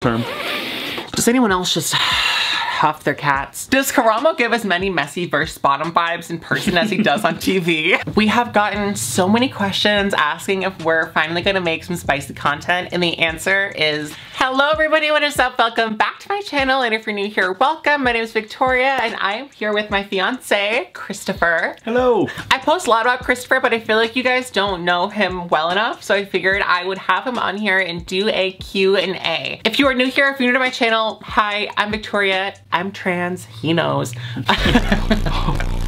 term. Does anyone else just huff their cats? Does Karamo give as many messy versus bottom vibes in person as he does on TV? We have gotten so many questions asking if we're finally gonna make some spicy content, and the answer is hello everybody, what is up? Welcome back to my channel, and if you're new here, welcome. My name is Victoria and I'm here with my fiance, Christopher. Hello. I post a lot about Christopher, but I feel like you guys don't know him well enough, so I figured I would have him on here and do a Q&A. If you are new here, if you're new to my channel, hi, I'm Victoria. I'm trans, he knows.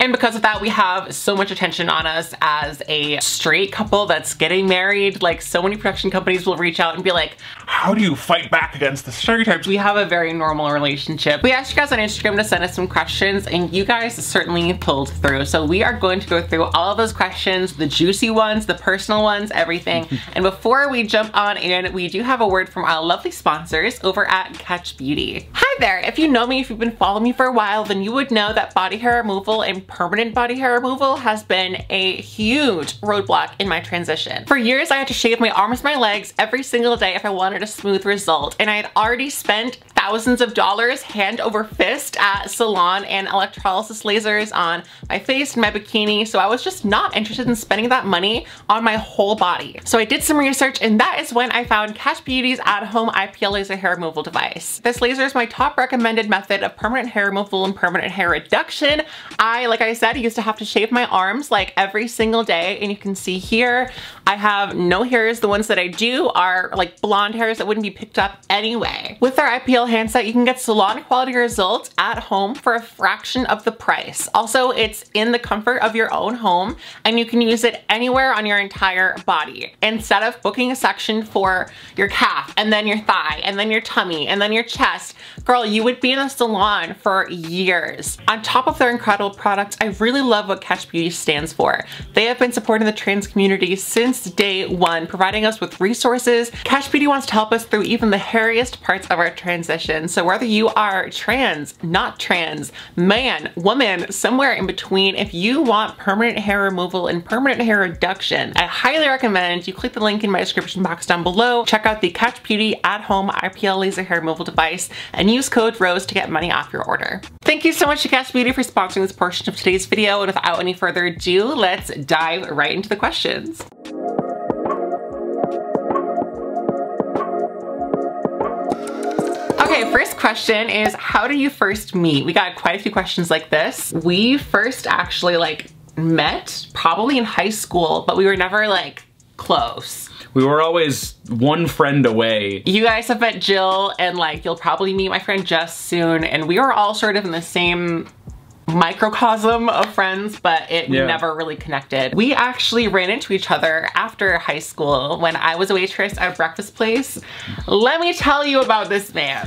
And because of that, we have so much attention on us as a straight couple that's getting married. Like, so many production companies will reach out and be like, how do you fight back against the stereotypes? We have a very normal relationship. We asked you guys on Instagram to send us some questions, and you guys certainly pulled through. So we are going to go through all of those questions, the juicy ones, the personal ones, everything. And before we jump on in, we do have a word from our lovely sponsors over at Catch Beauty. Hi there, if you know me, if you've been following me for a while, then you would know that body hair removal and permanent body hair removal has been a huge roadblock in my transition. For years, I had to shave my arms and my legs every single day if I wanted a smooth result, and I had already spent thousands of dollars hand over fist at salon and electrolysis lasers on my face and my bikini, so I was just not interested in spending that money on my whole body. So I did some research, and that is when I found Catch Beauty's at-home IPL laser hair removal device. This laser is my top recommended method of permanent hair removal and permanent hair reduction. Like I said, I used to have to shave my arms like every single day, and you can see here I have no hairs. The ones that I do are like blonde hairs that wouldn't be picked up anyway. With our IPL handset, you can get salon quality results at home for a fraction of the price. Also, it's in the comfort of your own home, and you can use it anywhere on your entire body. Instead of booking a section for your calf and then your thigh and then your tummy and then your chest, girl, you would be in a salon for years. On top of their incredible products, I really love what Catch Beauty stands for. They have been supporting the trans community since day one, providing us with resources. Catch Beauty wants to help us through even the hairiest parts of our transition. So whether you are trans, not trans, man, woman, somewhere in between, if you want permanent hair removal and permanent hair reduction, I highly recommend you click the link in my description box down below, check out the Catch Beauty at-home IPL laser hair removal device, and use code ROSE to get money off your order. Thank you so much to Catch Beauty for sponsoring this portion of today's video, and without any further ado, let's dive right into the questions. Okay, first question is, how did you first meet? We got quite a few questions like this. We first actually met probably in high school, but we were never close. We were always one friend away. You guys have met Jill, and you'll probably meet my friend Jess soon, and we were all sort of in the same microcosm of friends, but it never really connected. We actually ran into each other after high school when I was a waitress at a breakfast place. Let me tell you about this man.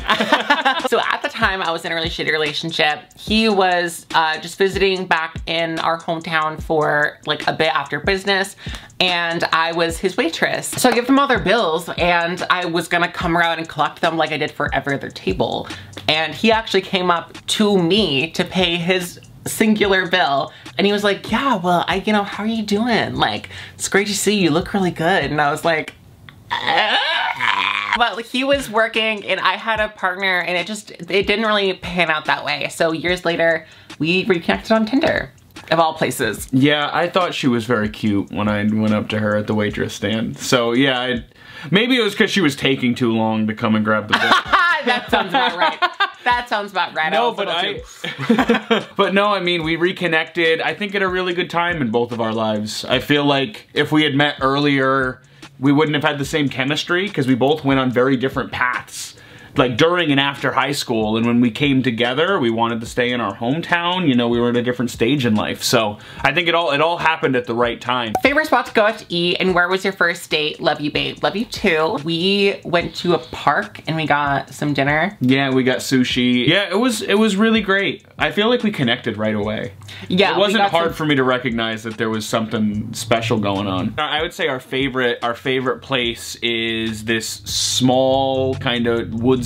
So at the time, I was in a really shitty relationship. He was just visiting back in our hometown for a bit after business, and I was his waitress. So I give them all their bills, and I was gonna come around and collect them like I did for every other table. And he actually came up to me to pay his singular bill, and he was like, yeah, well, how are you doing? It's great to see you, look really good. And I was like, but he was working and I had a partner, and it didn't really pan out that way. So years later, we reconnected on Tinder, of all places. Yeah, I thought she was very cute when I went up to her at the waitress stand. So yeah, maybe it was because she was taking too long to come and grab the bill. That sounds about right. That sounds about right. No, but no, I mean, we reconnected, I think, at a really good time in both of our lives. I feel like if we had met earlier, we wouldn't have had the same chemistry, because we both went on very different paths. During and after high school, and when we came together, we wanted to stay in our hometown. We were at a different stage in life, so I think it all happened at the right time. Favorite spot to go out to eat, and where was your first date? Love you, babe. Love you too. We went to a park and we got some dinner. Yeah, we got sushi. Yeah, it was really great. I feel like we connected right away. Yeah, it wasn't hard for me to recognize that there was something special going on. I would say our favorite place is this small kind of woodsy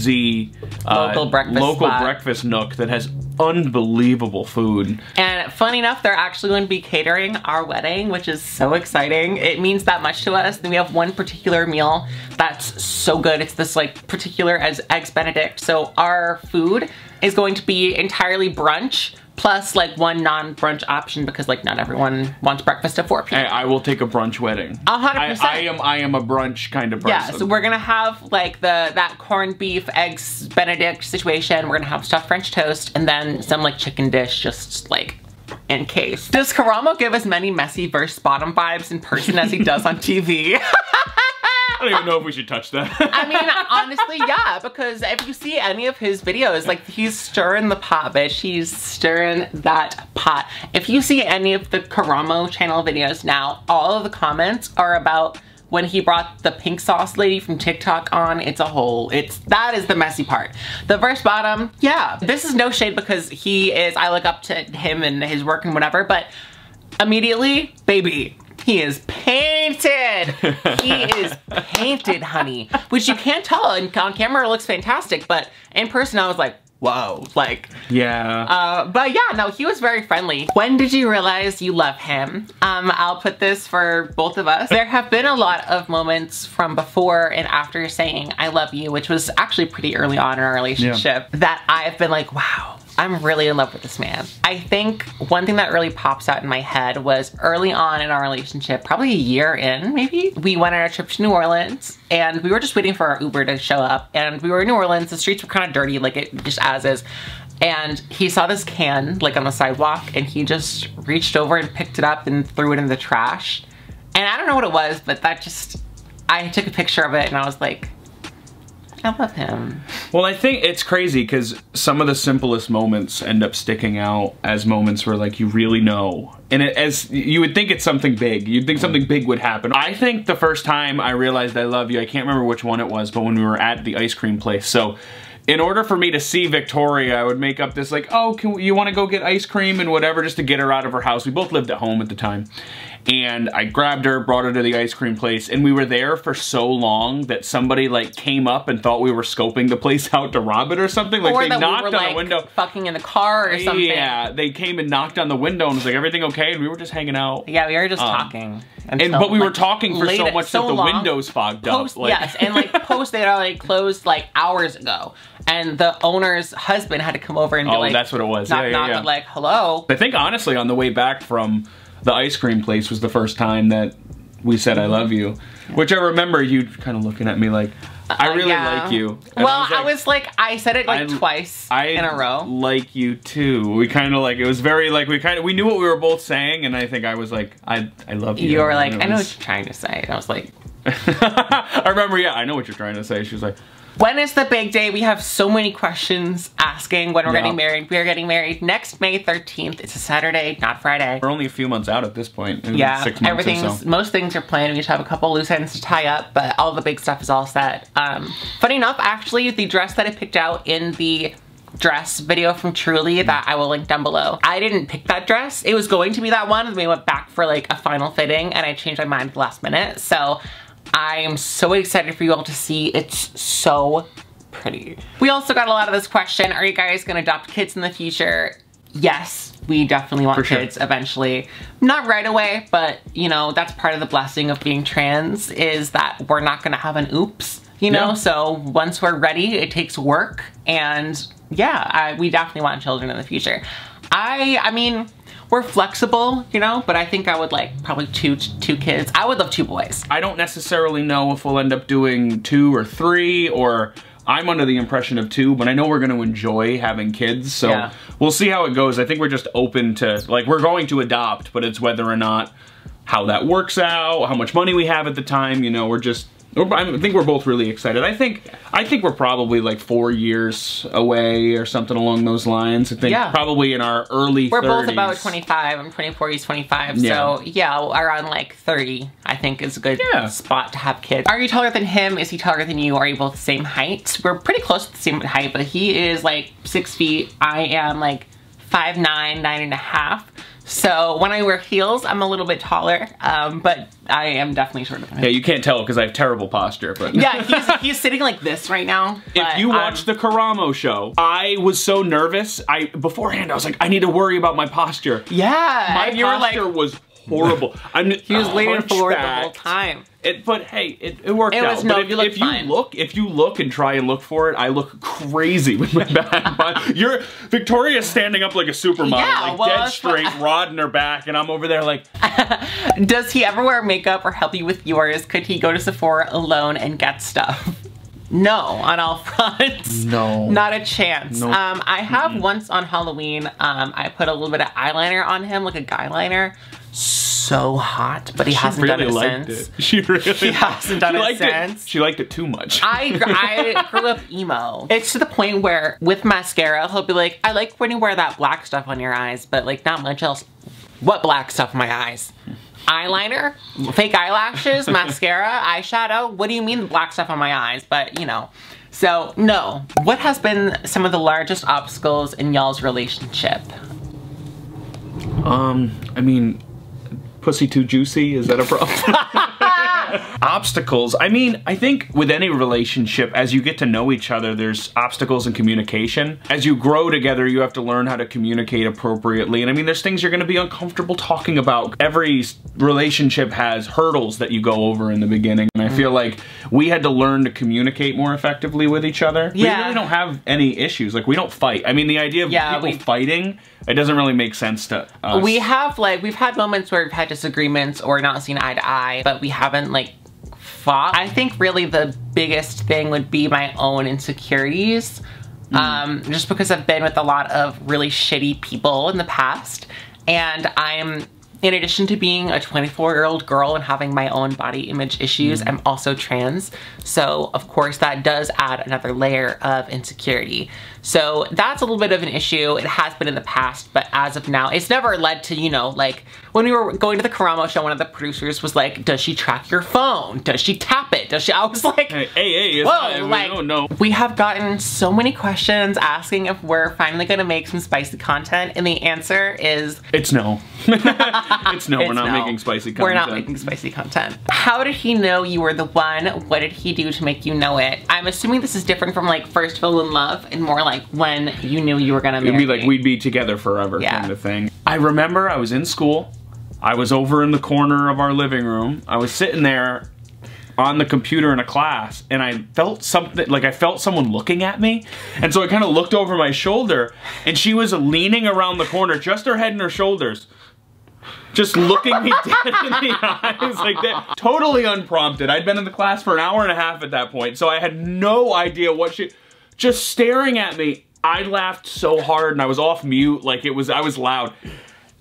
local breakfast breakfast nook that has unbelievable food. And And funny enough, they're actually going to be catering our wedding, which is so exciting. It means that much to us. Then we have one particular meal that's so good. It's this like particular as Eggs Benedict. So our food is going to be entirely brunch, plus like one non-brunch option because like not everyone wants breakfast at 4 p.m. Hey, I will take a brunch wedding. 100%. I am a brunch kind of person. Yeah, so we're gonna have like that corned beef, Eggs Benedict situation. We're gonna have stuffed French toast and then some like chicken dish just like in case. Does Karamo give as many messy versus bottom vibes in person as he does on TV? I don't even know if we should touch that. I mean, honestly, yeah, because if you see any of his videos, like he's stirring the pot, bitch. He's stirring that pot. If you see any of the Karamo channel videos now, all of the comments are about when he brought the pink sauce lady from TikTok on. That is the messy part. The verse bottom, yeah. This is no shade because I look up to him and his work and whatever, but immediately, baby, he is painted. He is painted, honey. Which you can't tell. And on camera it looks fantastic, but in person I was like, whoa, like. Yeah. But yeah, no, he was very friendly. When did you realize you love him? I'll put this for both of us. There have been a lot of moments from before and after saying I love you, which was actually pretty early on in our relationship, that I've been like, wow, I'm really in love with this man. I think one thing that really pops out in my head was early on in our relationship, probably a year in, maybe, we went on a trip to New Orleans and we were just waiting for our Uber to show up. And we were in New Orleans, the streets were kind of dirty, like it just as is. And he saw this can like on the sidewalk and he just reached over and picked it up and threw it in the trash. And I don't know what it was, but I took a picture of it and I was like, I love him. Well, I think it's crazy because some of the simplest moments end up sticking out as moments where like you really know. And as you would think it's something big. You'd think something big would happen. I think the first time I realized I love you, I can't remember which one it was, but when we were at the ice cream place. So in order for me to see Victoria, I would make up this like, oh, you want to go get ice cream and whatever just to get her out of her house. We both lived at home at the time. And I grabbed her, brought her to the ice cream place, and we were there for so long that somebody like came up and thought we were scoping the place out to rob it or something. Like they knocked on the window. Fucking in the car or something. Yeah, they came and knocked on the window and was like, everything okay? And we were just hanging out. Yeah, we were just talking. But we were talking for so much that the windows fogged up. Like. Yes, and like they had already closed like hours ago. And the owner's husband had to come over and be like, that's what it was. Knock, knock, like, hello. I think honestly on the way back from the ice cream place was the first time that we said I love you. Which I remember you kind of looking at me like, I really like you. And well, I said it like twice in a row. I like you too. We kind of like, it was very like, we knew what we were both saying and I think I was like, I love you. You were like, I know what you're trying to say. And I was like. I remember, yeah, I know what you're trying to say. She was like, when is the big day? We have so many questions asking when we're getting married. We are getting married next May 13th. It's a Saturday, not Friday. We're only a few months out at this point. Yeah, 6 months or so. Most things are planned. We just have a couple loose ends to tie up, but all the big stuff is all set. Funny enough, actually, the dress that I picked out in the dress video from Truly that I will link down below, I didn't pick that dress. It was going to be that one, and we went back for like a final fitting, and I changed my mind at the last minute. So I am so excited for you all to see. It's so pretty. We also got a lot of this question, are you guys gonna adopt kids in the future? Yes, we definitely want kids eventually. Not right away, but you know, that's part of the blessing of being trans is that we're not gonna have an oops, you know? So once we're ready, it takes work, and yeah, we definitely want children in the future. I mean, we're flexible, you know, but I think I would like probably two kids. I would love 2 boys. I don't necessarily know if we'll end up doing 2 or 3, or I'm under the impression of 2, but I know we're going to enjoy having kids, so we'll see how it goes. I think we're just open to, like, we're going to adopt, but it's whether or not how that works out, how much money we have at the time, you know, I think we're both really excited. I think we're probably like 4 years away or something along those lines. I think probably in our early 30s. We're both about 25. I'm 24, he's 25. So yeah, around like 30, I think is a good spot to have kids. Are you taller than him? Is he taller than you? Are you both the same height? We're pretty close to the same height, but he is like 6 feet. I am like 5'9", 9.5. So when I wear heels, I'm a little bit taller, but I am definitely shorter than him. Yeah, you can't tell because I have terrible posture, but... Yeah, he's sitting like this right now. If you watch the Karamo show, I was so nervous. Beforehand, I was like, I need to worry about my posture. Yeah. My posture was horrible. He was laying forward the whole time. But hey, it worked out. But if you look and try and look for it, I look crazy with my back. You're Victoria's standing up like a supermodel, like dead straight, rod in her back, and I'm over there like. Does he ever wear makeup or help you with yours? Could he go to Sephora alone and get stuff? No, on all fronts. No. Not a chance. Nope. I have once on Halloween, I put a little bit of eyeliner on him, like a guy liner. So hot, but he hasn't done it since. She hasn't done it since. She liked it too much. I grew up emo. It's to the point where with mascara, he'll be like, I like when you wear that black stuff on your eyes, but like not much else. What black stuff on my eyes? Eyeliner, fake eyelashes, mascara, eyeshadow. What do you mean black stuff on my eyes? But you know, so no. What has been some of the largest obstacles in y'all's relationship? I mean, pussy too juicy, is that a problem? Obstacles. I mean, I think with any relationship, as you get to know each other, there's obstacles in communication. As you grow together, you have to learn how to communicate appropriately. And I mean, there's things you're gonna be uncomfortable talking about. Every relationship has hurdles that you go over in the beginning. And I feel like we had to learn to communicate more effectively with each other. Yeah. We really don't have any issues. Like, we don't fight. I mean, the idea of people fighting, it doesn't really make sense to us. We've had moments where we've had disagreements or not seen eye to eye, but we haven't like fought. I think really the biggest thing would be my own insecurities. Just because I've been with a lot of really shitty people in the past, and in addition to being a 24-year-old girl and having my own body image issues, I'm also trans. So of course that does add another layer of insecurity. So that's a little bit of an issue. It has been in the past, but as of now, it's never led to, you know, like when we were going to the Karamo show, one of the producers was like, does she track your phone? Does she tap it? Does she? I was like, hey, whoa, like, we don't know. We have gotten so many questions asking if we're finally gonna make some spicy content, and the answer is... It's no. It's no, we're not making spicy content. We're not making spicy content. How did he know you were the one? What did he do to make you know it? I'm assuming this is different from like first fell in love and more like when you knew you were gonna marry. It'd be like we'd be together forever kind of thing. I remember I was in school. I was over in the corner of our living room. I was sitting there on the computer in a class, and I felt something, like I felt someone looking at me. And so I kind of looked over my shoulder, and she was leaning around the corner, just her head and her shoulders, just looking me dead in the eyes like that. Totally unprompted. I'd been in the class for an hour and a half at that point, so I had no idea what she... Just staring at me. I laughed so hard, and I was off mute, like I was loud.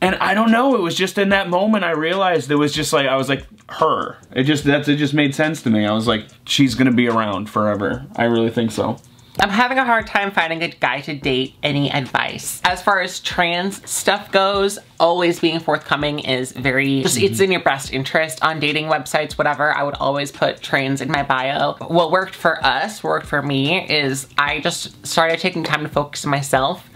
And I don't know, it was just in that moment I realized it was just like, I was like, her. It just made sense to me. I was like, she's gonna be around forever. I really think so. I'm having a hard time finding a guy to date. Any advice? As far as trans stuff goes, always being forthcoming is very, it's in your best interest. On dating websites, whatever, I would always put trans in my bio. What worked for us, worked for me, is I just started taking time to focus on myself,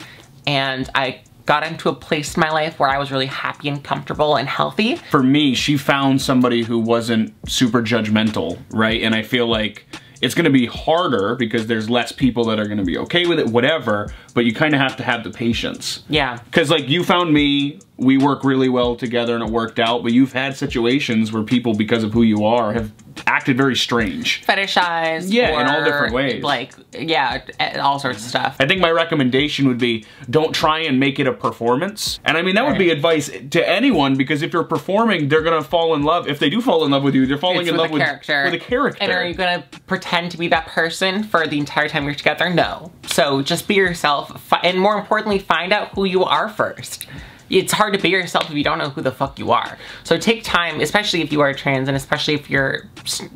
and I got into a place in my life where I was really happy and comfortable and healthy. For me, she found somebody who wasn't super judgmental, right? And I feel like it's gonna be harder because there's less people that are gonna be okay with it, whatever, but you kind of have to have the patience. Yeah. Because like you found me, we work really well together and it worked out, but you've had situations where people, because of who you are, have acted very strange. Fetishized. Yeah, in all different ways. Like, yeah, all sorts of stuff. I think my recommendation would be, don't try and make it a performance. And I mean, that would be advice to anyone, because if you're performing, they're gonna fall in love. If they do fall in love with you, they're falling in love with a character. And are you gonna pretend to be that person for the entire time you're together? No. So just be yourself, and more importantly, find out who you are first. It's hard to be yourself if you don't know who the fuck you are. So take time, especially if you are trans, and especially if you're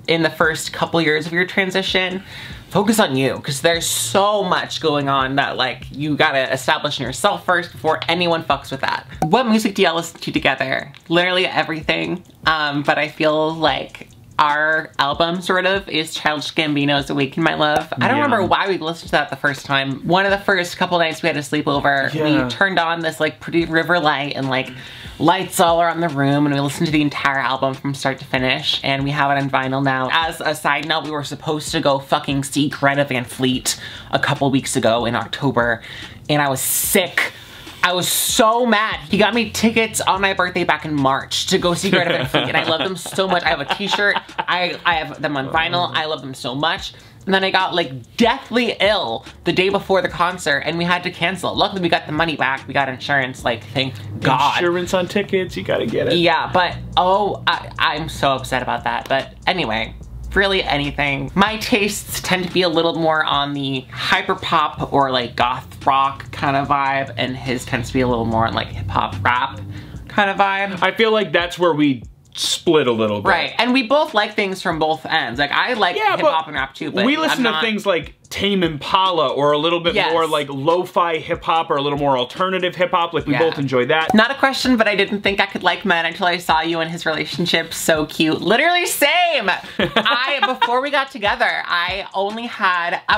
in the first couple years of your transition, focus on you, because there's so much going on that like you gotta establish in yourself first before anyone fucks with that. What music do y'all listen to together? Literally everything, but I feel like our album, sort of, is Childish Gambino's Awaken My Love. I don't remember why we listened to that the first time. One of the first couple nights we had a sleepover, we turned on this like pretty river light and like lights all around the room, and we listened to the entire album from start to finish, and we have it on vinyl now. As a side note, we were supposed to go fucking see Greta Van Fleet a couple weeks ago in October, and I was sick. I was so mad. He got me tickets on my birthday back in March to go see Greta Van Fleet, and I love them so much. I have a t-shirt. I have them on vinyl. I love them so much. And then I got like deathly ill the day before the concert, and we had to cancel. Luckily we got the money back. We got insurance, like, thank God. Insurance on tickets, you gotta get it. Yeah, but oh, I'm so upset about that. But anyway, really anything. My tastes tend to be a little more on the hyper pop or like goth rock kind of vibe, and his tends to be a little more on like hip hop rap kind of vibe. I feel like that's where we split a little bit. Right, and we both like things from both ends. Like, I like hip hop and rap too, but we listen to things like Tame Impala, or a little bit more like lo-fi hip hop, or a little more alternative hip hop. Like, we both enjoy that. Not a question, but I didn't think I could like men until I saw you and his relationship. So cute. Literally same. Before we got together, I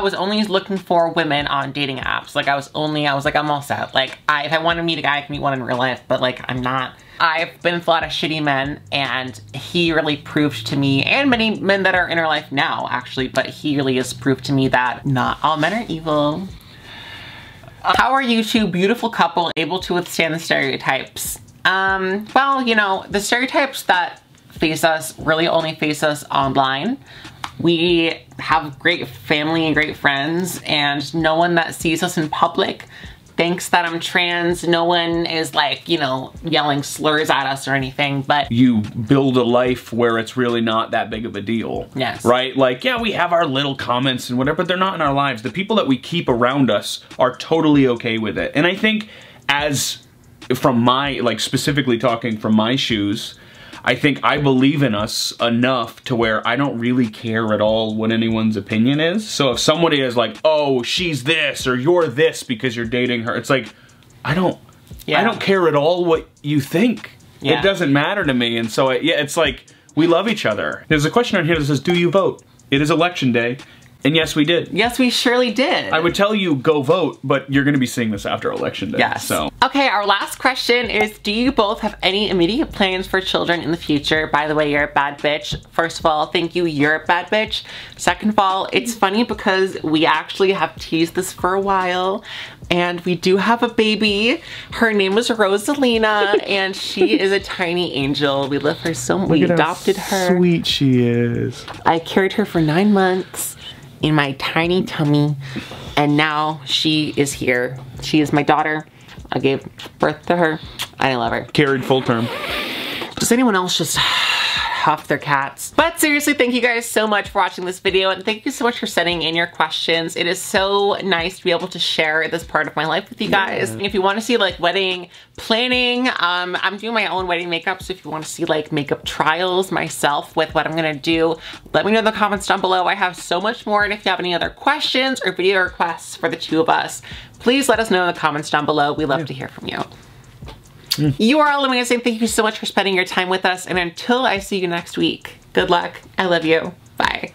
was only looking for women on dating apps. Like, I was like, I'm all set. Like, if I want to meet a guy, I can meet one in real life, but like, I'm not. I've been with a lot of shitty men, and he really proved to me, and many men that are in our life now, actually, but he really has proved to me that not all men are evil. How are you two beautiful couple able to withstand the stereotypes? Well, you know, the stereotypes that face us really only face us online. We have great family and great friends, and no one that sees us in public thinks that I'm trans. No one is like, you know, yelling slurs at us or anything, but you build a life where it's really not that big of a deal. Yes. Right? Like, yeah, we have our little comments and whatever, but they're not in our lives. The people that we keep around us are totally okay with it. And I think from my, like, specifically talking from my shoes, I think I believe in us enough to where I don't really care at all what anyone's opinion is. So if somebody is like, oh, she's this, or you're this because you're dating her, it's like, I don't care at all what you think. It doesn't matter to me. And so, it's like, we love each other. There's a question on here that says, do you vote? It is election day. And yes, we did. Yes, we surely did. I would tell you go vote, but you're gonna be seeing this after election day. Yes. So. Okay, our last question is, do you both have any immediate plans for children in the future? By the way, you're a bad bitch. First of all, thank you, you're a bad bitch. Second of all, it's funny because we actually have teased this for a while, and we do have a baby. Her name is Rosalina, and she is a tiny angel. We love her so much. We adopted her. Sweet she is. I carried her for 9 months in my tiny tummy, and now she is here. She is my daughter. I gave birth to her. I love her. Carried full term. Does anyone else just huff their cats? But seriously, thank you guys so much for watching this video, and thank you so much for sending in your questions. It is so nice to be able to share this part of my life with you guys. And if you want to see like wedding planning, I'm doing my own wedding makeup, so if you want to see like makeup trials myself with what I'm gonna do, let me know in the comments down below. I have so much more, and if you have any other questions or video requests for the two of us, please let us know in the comments down below. We love to hear from you. You are all amazing. Thank you so much for spending your time with us, and until I see you next week, good luck. I love you. Bye.